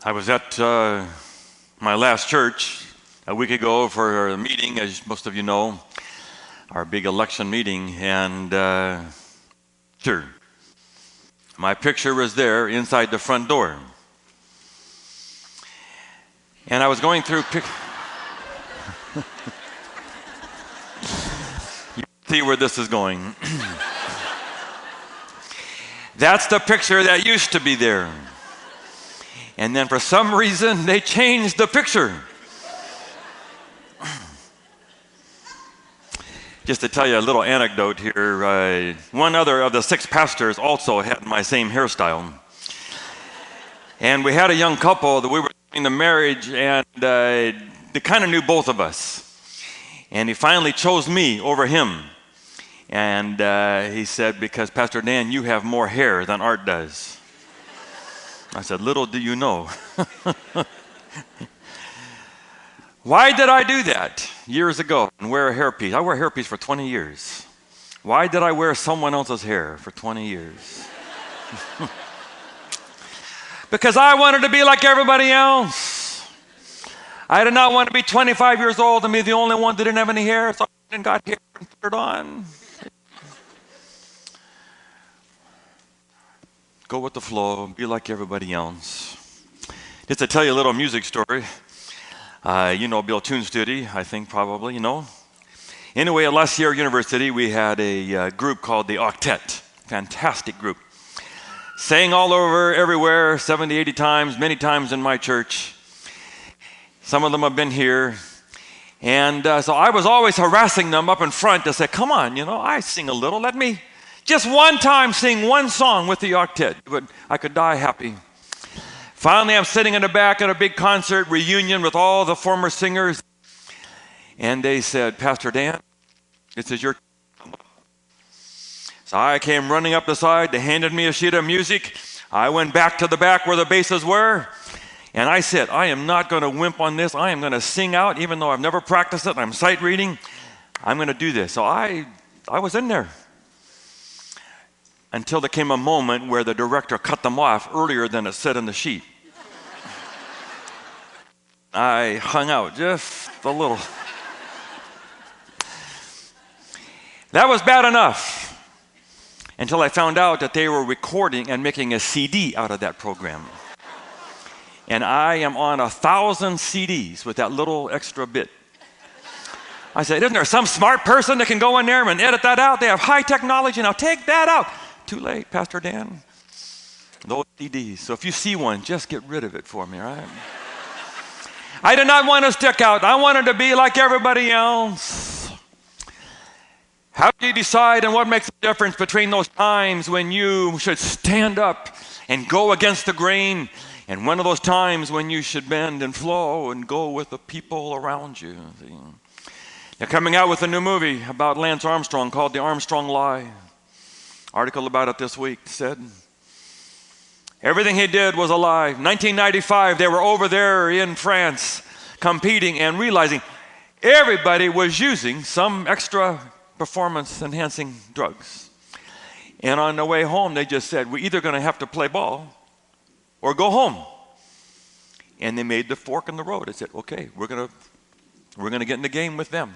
I was at my last church a week ago for a meeting, as most of you know, our big election meeting, and sure, my picture was there inside the front door. And I was going through you see where this is going. That's the picture that used to be there. And then for some reason, they changed the picture. Just to tell you a little anecdote here, one other of the 6 pastors also had my same hairstyle. And we had a young couple that we were doing the marriage, and they kind of knew both of us. And he finally chose me over him. And he said, because Pastor Dan, you have more hair than Art does. I said, little do you know. Why did I do that years ago and wear a hairpiece? I wear a hairpiece for 20 years. Why did I wear someone else's hair for 20 years? Because I wanted to be like everybody else. I did not want to be 25 years old and be the only one that didn't have any hair, so I got hair and put it on. Go with the flow, be like everybody else. Just to tell you a little music story. You know Bill Toonstudy, I think probably, you know. Anyway, at La Sierra University, we had a group called the Octet. Fantastic group. Sang all over, everywhere, 70, 80 times, many times in my church. Some of them have been here. And so I was always harassing them up in front to say, come on, you know, I sing a little, let me just one time sing one song with the octet, but I could die happy. Finally, I'm sitting in the back at a big concert reunion with all the former singers, and they said, Pastor Dan, this is your time. So I came running up the side. They handed me a sheet of music. I went back to the back where the basses were, and I said, I am not going to wimp on this. I am going to sing out, even though I've never practiced it. I'm sight reading. I'm going to do this. So I was in there. Until there came a moment where the director cut them off earlier than it said in the sheet. I hung out just a little. That was bad enough until I found out that they were recording and making a CD out of that program. And I am on 1,000 CDs with that little extra bit. I said, isn't there some smart person that can go in there and edit that out? They have high technology, now take that out. Too late, Pastor Dan. Those CDs. So if you see one, just get rid of it for me, right? I did not want to stick out. I wanted to be like everybody else. How do you decide and what makes a difference between those times when you should stand up and go against the grain and one of those times when you should bend and flow and go with the people around you? They're coming out with a new movie about Lance Armstrong called The Armstrong Lie. Article about it this week said, everything he did was a lie. 1995, they were over there in France competing and realizing everybody was using some extra performance-enhancing drugs. And on the way home, they just said, we're either going to have to play ball or go home. And they made the fork in the road. They said, okay, we're going to get in the game with them.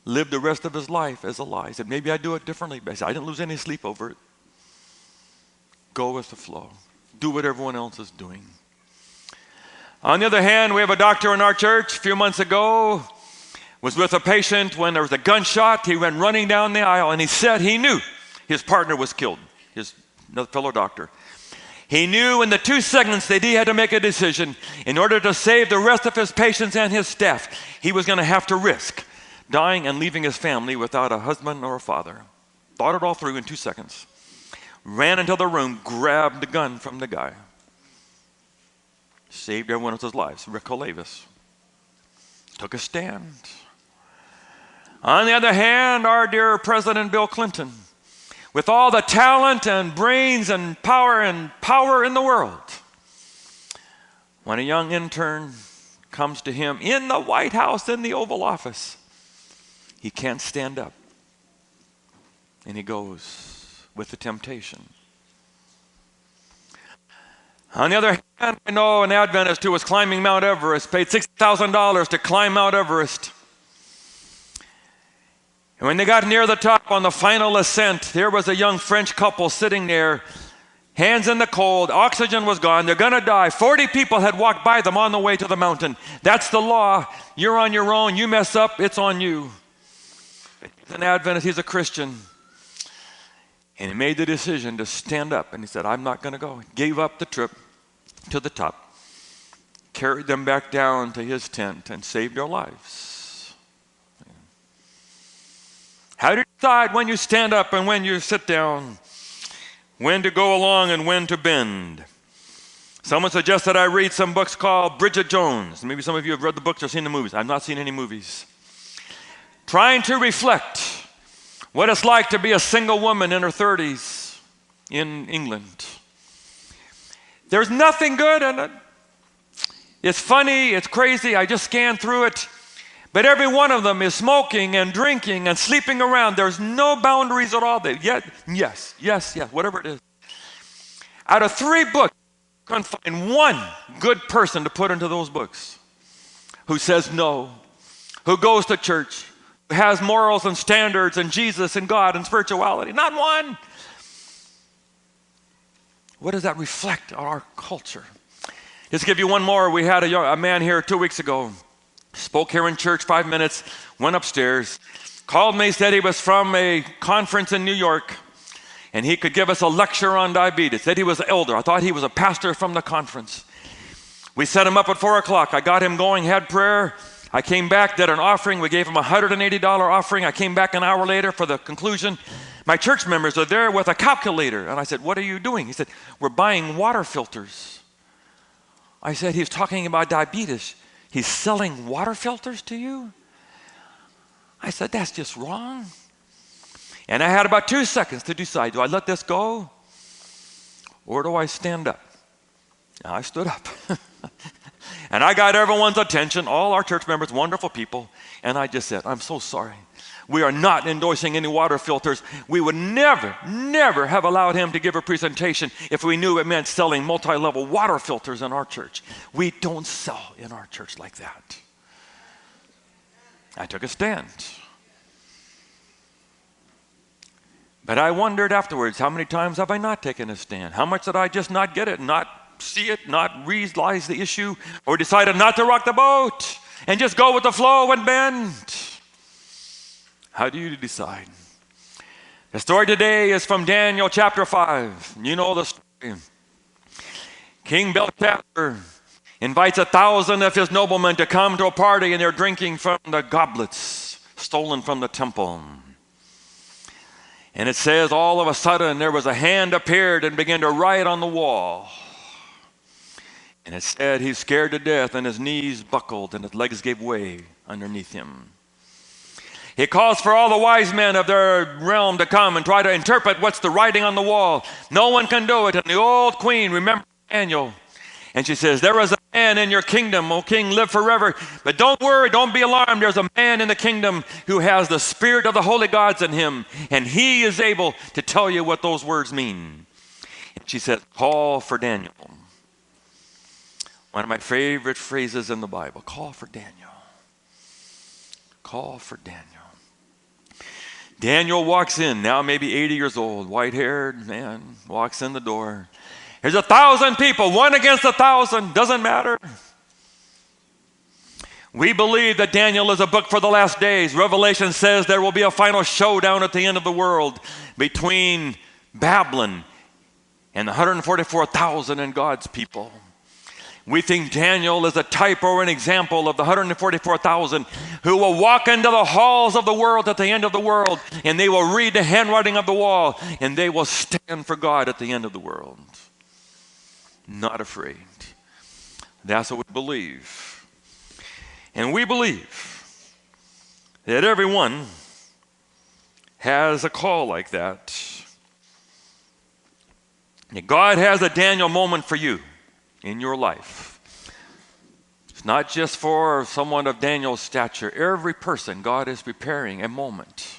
Lived the rest of his life as a lie. He said, maybe I do it differently. But I said, I didn't lose any sleep over it. Go with the flow. Do what everyone else is doing. On the other hand, we have a doctor in our church a few months ago, was with a patient when there was a gunshot. He went running down the aisle, and he said he knew his partner was killed, another fellow doctor. He knew in the 2 seconds that he had to make a decision in order to save the rest of his patients and his staff, he was going to have to risk dying and leaving his family without a husband or a father. Thought it all through in 2 seconds. Ran into the room, grabbed the gun from the guy. Saved everyone else's lives. Rick Olavis took a stand. On the other hand, our dear President Bill Clinton, with all the talent and brains and power in the world, when a young intern comes to him in the White House, in the Oval Office, he can't stand up. And he goes with the temptation. On the other hand, I know an Adventist who was climbing Mount Everest, paid $60,000 to climb Mount Everest. And when they got near the top on the final ascent, there was a young French couple sitting there, hands in the cold, oxygen was gone, they're going to die. 40 people had walked by them on the way to the mountain. That's the law. You're on your own. You mess up, it's on you. He's an Adventist, he's a Christian. And he made the decision to stand up, and he said, I'm not going to go. He gave up the trip to the top, carried them back down to his tent, and saved their lives. How do you decide when you stand up and when you sit down? When to go along and when to bend? Someone suggested I read some books called Bridget Jones. Maybe some of you have read the books or seen the movies. I've not seen any movies. Trying to reflect what it's like to be a single woman in her 30s in England. There's nothing good in it. It's funny, it's crazy, I just scanned through it. But every one of them is smoking and drinking and sleeping around. There's no boundaries at all. Yes, whatever it is. Out of 3 books, you can find one good person to put into those books who says no, who goes to church, who has morals and standards and Jesus and God and spirituality. Not one. What does that reflect on our culture? Just to give you one more. We had a man here 2 weeks ago. Spoke here in church 5 minutes, went upstairs, called me, said he was from a conference in New York, and he could give us a lecture on diabetes. Said he was an elder. I thought he was a pastor from the conference. We set him up at 4 o'clock. I got him going, had prayer. I came back, did an offering. We gave him a $180 offering. I came back an hour later for the conclusion. My church members are there with a calculator. And I said, what are you doing? He said, we're buying water filters. I said, he's talking about diabetes. He's selling water filters to you? I said, that's just wrong. And I had about 2 seconds to decide, do I let this go or do I stand up? And I stood up. And I got everyone's attention, all our church members, wonderful people. And I just said, I'm so sorry. We are not endorsing any water filters. We would never have allowed him to give a presentation if we knew it meant selling multi-level water filters in our church. We don't sell in our church like that. I took a stand. But I wondered afterwards, how many times have I not taken a stand? How much did I just not get it, not see it, not realize the issue, or decided not to rock the boat and just go with the flow and bend? How do you decide? The story today is from Daniel chapter 5. You know the story. King Belshazzar invites 1,000 of his noblemen to come to a party, and they're drinking from the goblets stolen from the temple. And it says all of a sudden there was a hand appeared and began to write on the wall. And it said he's scared to death and his knees buckled and his legs gave way underneath him. He calls for all the wise men of their realm to come and try to interpret what's the writing on the wall. No one can do it. And the old queen remembers Daniel. And she says, there is a man in your kingdom, O king, live forever. But don't worry, don't be alarmed. There's a man in the kingdom who has the spirit of the holy gods in him. And he is able to tell you what those words mean. And she said, call for Daniel. One of my favorite phrases in the Bible, call for Daniel. Call for Daniel. Daniel walks in, now maybe 80 years old, white-haired man, walks in the door. There's 1,000 people, 1 against 1,000, doesn't matter. We believe that Daniel is a book for the last days. Revelation says there will be a final showdown at the end of the world between Babylon and the 144,000 and God's people. We think Daniel is a type or an example of the 144,000 who will walk into the halls of the world at the end of the world, and they will read the handwriting of the wall, and they will stand for God at the end of the world. Not afraid. That's what we believe. And we believe that everyone has a call like that. God has a Daniel moment for you in your life. It's not just for someone of Daniel's stature. Every person, God is preparing a moment.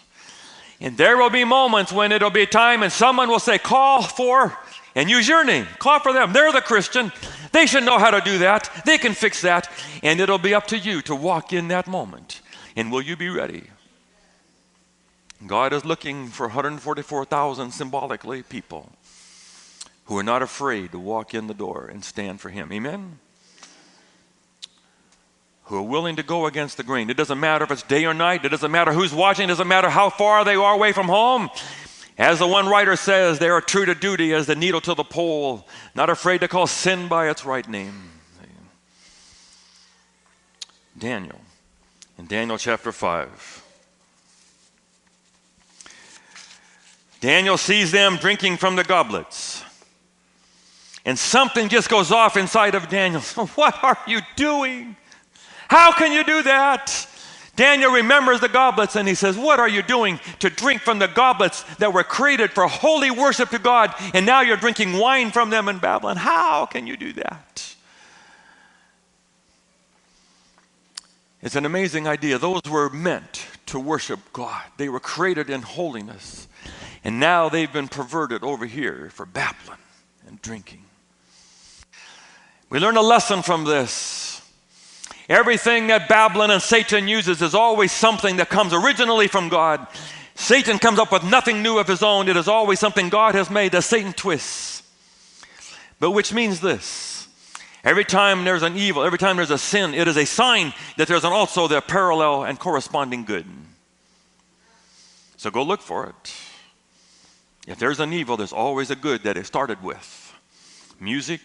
And there will be moments when it'll be time and someone will say, call for and use your name. Call for them. They're the Christian. They should know how to do that. They can fix that. And it'll be up to you to walk in that moment. And will you be ready? God is looking for 144,000 symbolically people who are not afraid to walk in the door and stand for him. Amen? Who are willing to go against the grain. It doesn't matter if it's day or night. It doesn't matter who's watching. It doesn't matter how far they are away from home. As the one writer says, they are true to duty as the needle to the pole, not afraid to call sin by its right name. Daniel, in Daniel chapter 5. Daniel sees them drinking from the goblets. And something just goes off inside of Daniel. What are you doing? How can you do that? Daniel remembers the goblets and he says, what are you doing to drink from the goblets that were created for holy worship to God, and now you're drinking wine from them in Babylon? How can you do that? It's an amazing idea. Those were meant to worship God. They were created in holiness. And now they've been perverted over here for Babylon and drinking. We learn a lesson from this. Everything that Babylon and Satan uses is always something that comes originally from God. Satan comes up with nothing new of his own. It is always something God has made that Satan twists. But which means this. Every time there's an evil, every time there's a sin, it is a sign that there's also the parallel and corresponding good. So go look for it. If there's an evil, there's always a good that it started with. Music,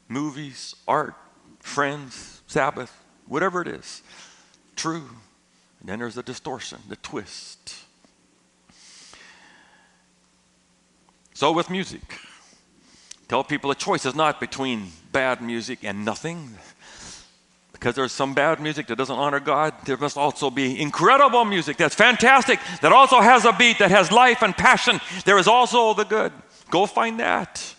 movies, art, friends, Sabbath, whatever it is, true. And then there's the distortion, the twist. So with music, tell people the choice is not between bad music and nothing. Because there's some bad music that doesn't honor God, there must also be incredible music that's fantastic, that also has a beat, that has life and passion. There is also the good. Go find that.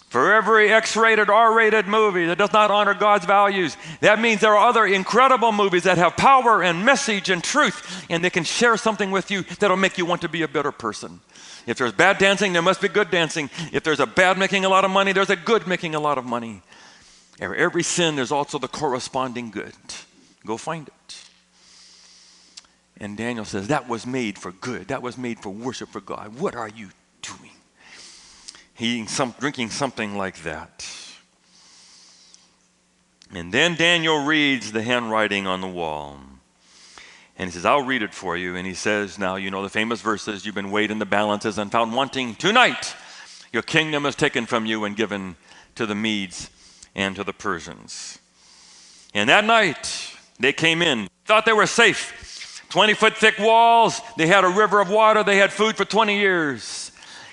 For every X-rated, R-rated movie that does not honor God's values, that means there are other incredible movies that have power and message and truth, and they can share something with you that'll make you want to be a better person. If there's bad dancing, there must be good dancing. If there's a bad making a lot of money, there's a good making a lot of money. Every sin, there's also the corresponding good. Go find it. And Daniel says, that was made for good. That was made for worship for God. What are you doing? Drinking something like that. And then Daniel reads the handwriting on the wall. And he says, I'll read it for you. And he says, now you know the famous verses, you've been weighed in the balances and found wanting. Tonight, your kingdom is taken from you and given to the Medes and to the Persians. And that night, they came in, thought they were safe. 20-foot thick walls, they had a river of water, they had food for 20 years.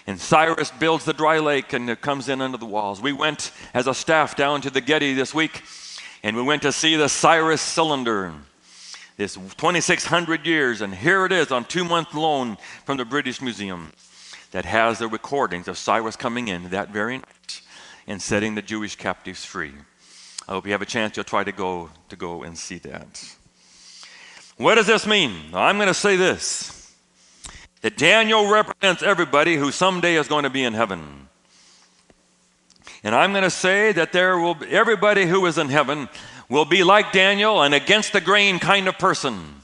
And Cyrus builds the dry lake and it comes in under the walls. We went as a staff down to the Getty this week, and we went to see the Cyrus cylinder. This 2,600 years, and here it is on 2-month loan from the British Museum that has the recordings of Cyrus coming in that very night and setting the Jewish captives free. I hope you have a chance, you'll try to go and see that. What does this mean? I'm going to say this. That Daniel represents everybody who someday is going to be in heaven. And I'm going to say that everybody who is in heaven will be like Daniel, an against the grain kind of person.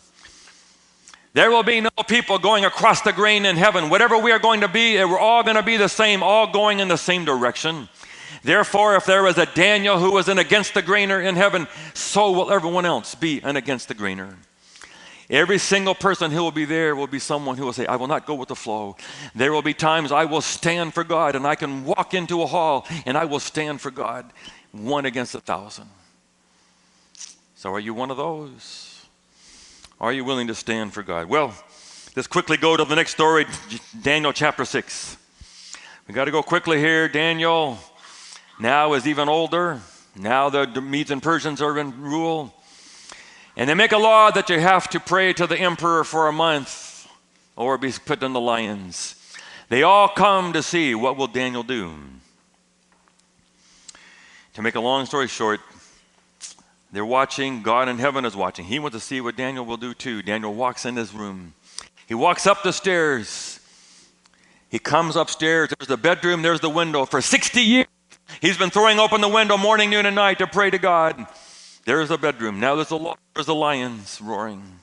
There will be no people going across the grain in heaven. Whatever we are going to be, we're all going to be the same, all going in the same direction. Therefore, if there is a Daniel who is an against the grainer in heaven, so will everyone else be an against the grainer. Every single person who will be there will be someone who will say, I will not go with the flow. There will be times I will stand for God, and I can walk into a hall and I will stand for God, 1 against 1,000. So are you one of those? Are you willing to stand for God? Well, let's quickly go to the next story, Daniel chapter 6. We got to go quickly here. Daniel now is even older. Now the Medes and Persians are in rule. And they make a law that you have to pray to the emperor for a month or be put in the lions. They all come to see what will Daniel do. To make a long story short, they're watching. God in heaven is watching. He wants to see what Daniel will do too. Daniel walks in his room. He walks up the stairs. He comes upstairs. There's the bedroom. There's the window. For 60 years, he's been throwing open the window morning, noon, and night to pray to God. There's the bedroom. Now there's the lions roaring.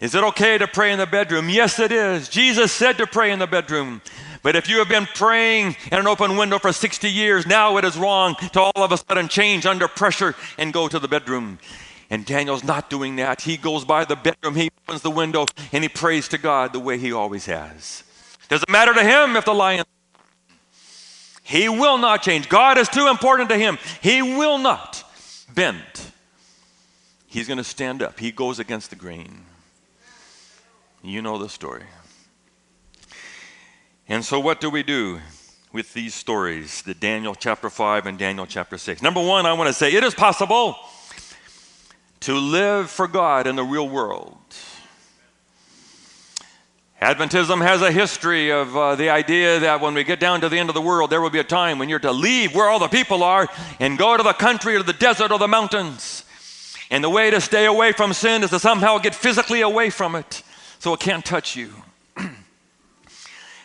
Is it okay to pray in the bedroom? Yes, it is. Jesus said to pray in the bedroom. But if you have been praying in an open window for 60 years, now it is wrong to all of a sudden change under pressure and go to the bedroom. And Daniel's not doing that. He goes by the bedroom, he opens the window, and he prays to God the way he always has. Doesn't matter to him if the lion. He will not change. God is too important to him. He will not bend. He's going to stand up. He goes against the grain. You know the story. And so what do we do with these stories, the Daniel chapter 5 and Daniel chapter 6? Number one, I want to say it is possible to live for God in the real world. Adventism has a history of the idea that when we get down to the end of the world, there will be a time when you're to leave where all the people are and go to the country or the desert or the mountains. And the way to stay away from sin is to somehow get physically away from it so it can't touch you.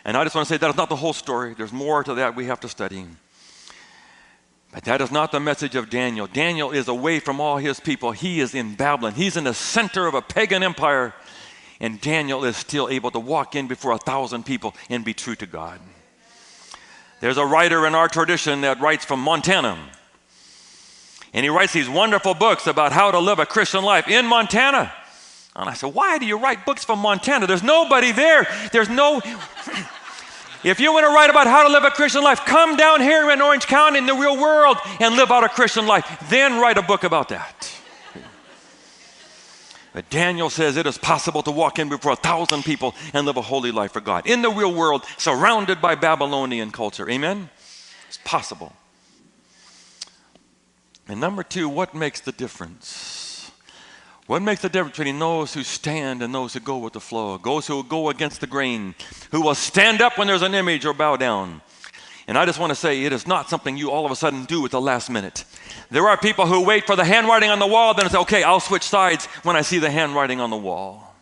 And I just want to say that is not the whole story. There's more to that we have to study. But that is not the message of Daniel. Daniel is away from all his people. He is in Babylon. He's in the center of a pagan empire. And Daniel is still able to walk in before 1,000 people and be true to God. There's a writer in our tradition that writes from Montana. And he writes these wonderful books about how to live a Christian life in Montana. And I said, why do you write books from Montana? There's nobody there. There's no... If you want to write about how to live a Christian life, come down here in Orange County in the real world and live out a Christian life. Then write a book about that. But Daniel says it is possible to walk in before 1,000 people and live a holy life for God. In the real world, surrounded by Babylonian culture. Amen? It's possible. And number two, what makes the difference? What makes the difference between those who stand and those who go with the flow? Those who go against the grain, who will stand up when there's an image or bow down. And I just want to say it is not something you all of a sudden do at the last minute. There are people who wait for the handwriting on the wall, then say, okay, I'll switch sides when I see the handwriting on the wall.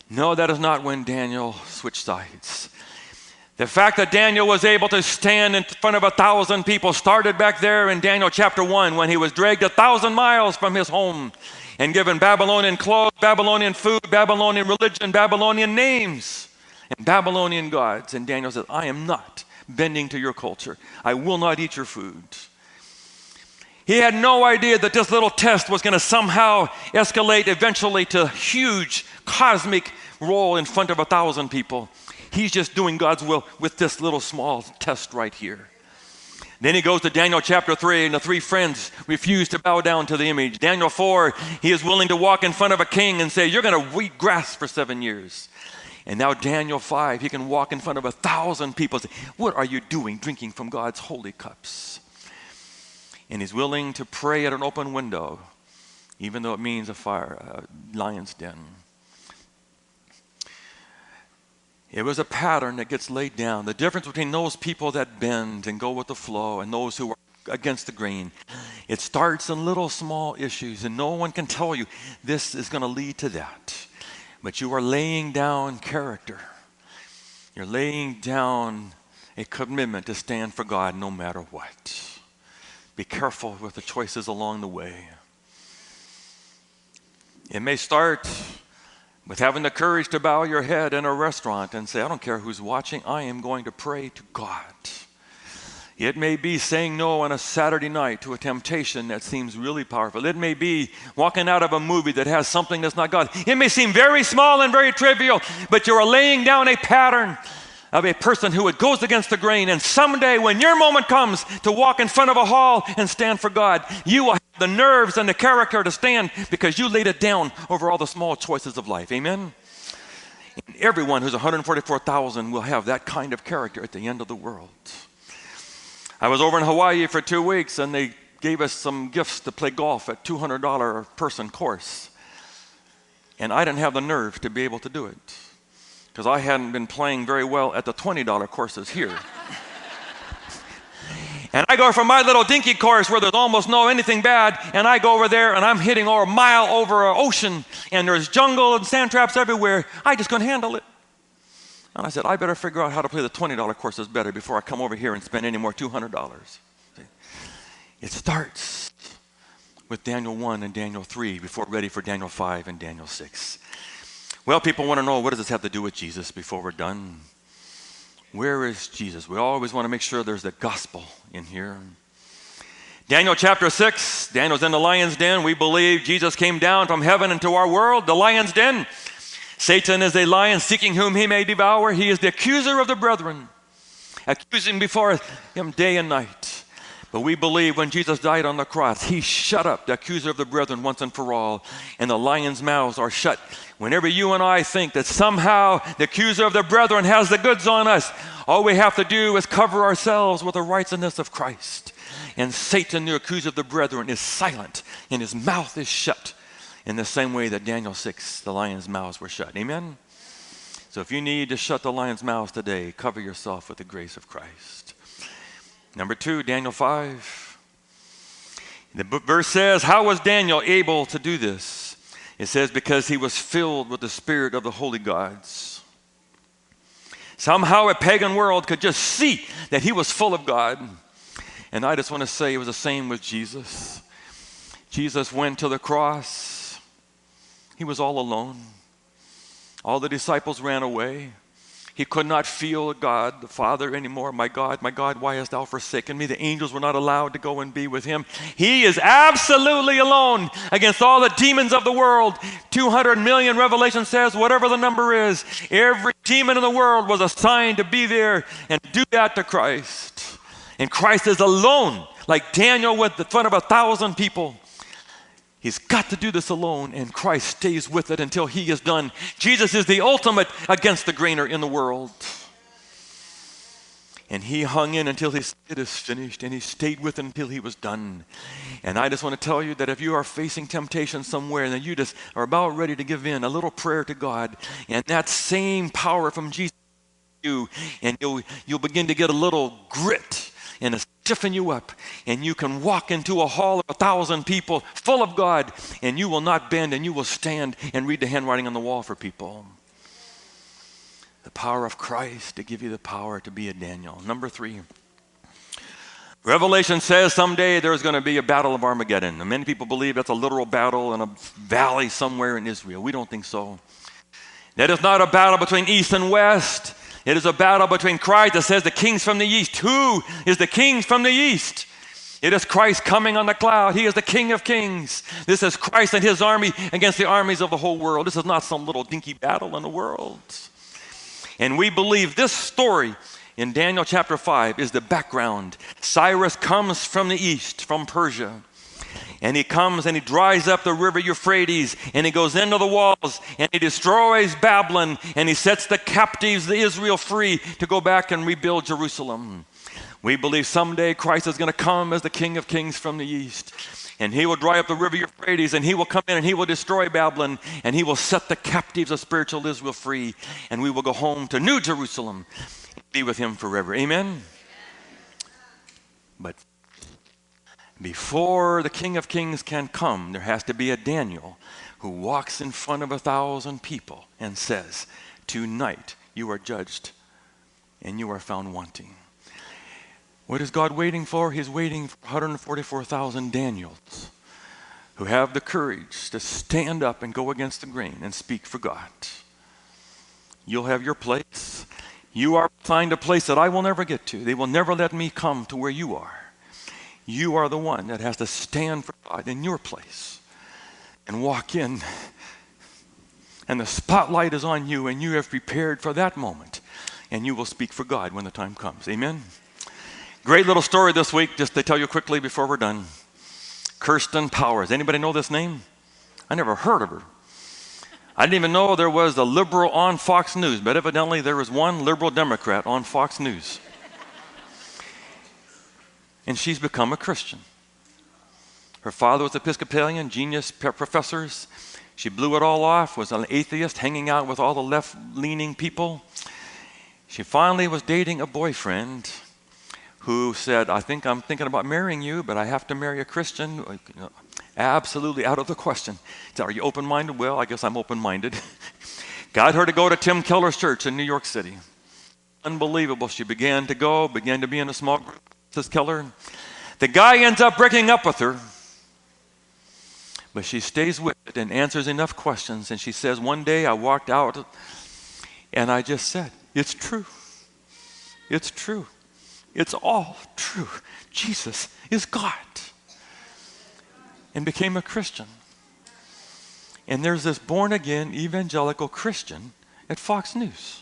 No, that is not when Daniel switched sides. The fact that Daniel was able to stand in front of 1,000 people started back there in Daniel chapter 1 when he was dragged 1,000 miles from his home and given Babylonian clothes, Babylonian food, Babylonian religion, Babylonian names, and Babylonian gods. And Daniel said, I am not bending to your culture. I will not eat your food. He had no idea that this little test was going to somehow escalate eventually to huge cosmic role in front of 1,000 people. He's just doing God's will with this little small test right here. Then he goes to Daniel chapter 3, and the three friends refuse to bow down to the image. Daniel 4, he is willing to walk in front of a king and say, you're going to eat grass for 7 years. And now Daniel 5, he can walk in front of 1,000 people and say, what are you doing drinking from God's holy cups? And he's willing to pray at an open window, even though it means a lion's den. It was a pattern that gets laid down. The difference between those people that bend and go with the flow and those who are against the grain, it starts in little small issues, and no one can tell you this is going to lead to that. But you are laying down character. You're laying down a commitment to stand for God no matter what. Be careful with the choices along the way. It may start with having the courage to bow your head in a restaurant and say, I don't care who's watching, I am going to pray to God. It may be saying no on a Saturday night to a temptation that seems really powerful. It may be walking out of a movie that has something that's not God. It may seem very small and very trivial, but you're laying down a pattern of a person who goes against the grain. And someday when your moment comes to walk in front of a hall and stand for God, you will have the nerves and the character to stand because you laid it down over all the small choices of life. Amen? And everyone who's 144,000 will have that kind of character at the end of the world. I was over in Hawaii for 2 weeks, and they gave us some gifts to play golf at $200 a person course. And I didn't have the nerve to be able to do it because I hadn't been playing very well at the $20 courses here. And I go from my little dinky course where there's almost no anything bad, and I go over there and I'm hitting over a mile over an ocean, and there's jungle and sand traps everywhere. I just couldn't handle it. And I said, I better figure out how to play the $20 courses better before I come over here and spend any more $200. See? It starts with Daniel 1 and Daniel 3 before ready for Daniel 5 and Daniel 6. Well, people want to know, what does this have to do with Jesus before we're done? Where is Jesus? We always want to make sure there's the gospel in here. Daniel chapter 6, Daniel's in the lion's den. We believe Jesus came down from heaven into our world, the lion's den. Satan is a lion seeking whom he may devour. He is the accuser of the brethren, accusing before him day and night. But we believe when Jesus died on the cross, he shut up the accuser of the brethren once and for all, and the lions' mouths are shut. Whenever you and I think that somehow the accuser of the brethren has the goods on us, all we have to do is cover ourselves with the righteousness of Christ. And Satan, the accuser of the brethren, is silent, and his mouth is shut in the same way that Daniel 6, the lions' mouths were shut. Amen? So if you need to shut the lions' mouths today, cover yourself with the grace of Christ. Number 2, Daniel 5. The verse says, how was Daniel able to do this? It says, because he was filled with the spirit of the holy gods. Somehow a pagan world could just see that he was full of God. And I just want to say it was the same with Jesus. Jesus went to the cross. He was all alone. All the disciples ran away. He could not feel God, the Father, anymore. My God, why hast thou forsaken me? The angels were not allowed to go and be with him. He is absolutely alone against all the demons of the world. 200 million, Revelation says, whatever the number is. Every demon in the world was assigned to be there and do that to Christ. And Christ is alone, like Daniel went in front of 1,000 people. He's got to do this alone, and Christ stays with it until he is done. Jesus is the ultimate against the grainer in the world. And he hung in until it is finished, and he stayed with it until he was done. And I just want to tell you that if you are facing temptation somewhere and you just are about ready to give in, a little prayer to God, and that same power from Jesus, and you'll begin to get a little grit and it'll stiffen you up, and you can walk into a hall of 1,000 people full of God, and you will not bend, and you will stand and read the handwriting on the wall for people. The power of Christ to give you the power to be a Daniel. Number 3. Revelation says someday there's going to be a battle of Armageddon. And many people believe that's a literal battle in a valley somewhere in Israel. We don't think so. That is not a battle between east and west. It is a battle between Christ that says the kings from the east. Who is the kings from the east? It is Christ coming on the cloud. He is the King of kings. This is Christ and his army against the armies of the whole world. This is not some little dinky battle in the world. And we believe this story in Daniel chapter 5 is the background. Cyrus comes from the east, from Persia. And he comes and he dries up the river Euphrates, and he goes into the walls, and he destroys Babylon, and he sets the captives of Israel free to go back and rebuild Jerusalem. We believe someday Christ is going to come as the King of kings from the east, and he will dry up the river Euphrates, and he will come in and he will destroy Babylon, and he will set the captives of spiritual Israel free, and we will go home to New Jerusalem and be with him forever. Amen? But before the King of Kings can come, there has to be a Daniel who walks in front of 1,000 people and says, tonight you are judged and you are found wanting. What is God waiting for? He's waiting for 144,000 Daniels who have the courage to stand up and go against the grain and speak for God. You'll have your place. You are assigned a place that I will never get to. They will never let me come to where you are. You are the one that has to stand for God in your place and walk in. And the spotlight is on you, and you have prepared for that moment. And you will speak for God when the time comes. Amen? Great little story this week, just to tell you quickly before we're done. Kirsten Powers. Anybody know this name? I never heard of her. I didn't even know there was a liberal on Fox News, but evidently there was one liberal Democrat on Fox News. And she's become a Christian. Her father was Episcopalian, genius professors. She blew it all off, was an atheist, hanging out with all the left-leaning people. She finally was dating a boyfriend who said, I think I'm thinking about marrying you, but I have to marry a Christian. Absolutely out of the question. He said, are you open-minded? Well, I guess I'm open-minded. got her to go to Tim Keller's church in New York City. Unbelievable. She began to go, began to be in a small group, says Keller. The guy ends up breaking up with her, but she stays with it and answers enough questions. And she says, one day I walked out and I just said, it's true. It's true. It's all true. Jesus is God. And became a Christian. And there's this born-again evangelical Christian at Fox News.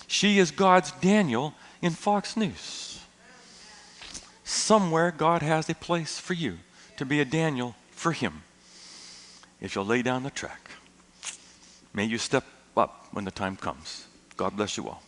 She is God's Daniel in Fox News. Somewhere God has a place for you to be a Daniel for him if you'll lay down the track. May you step up when the time comes. God bless you all.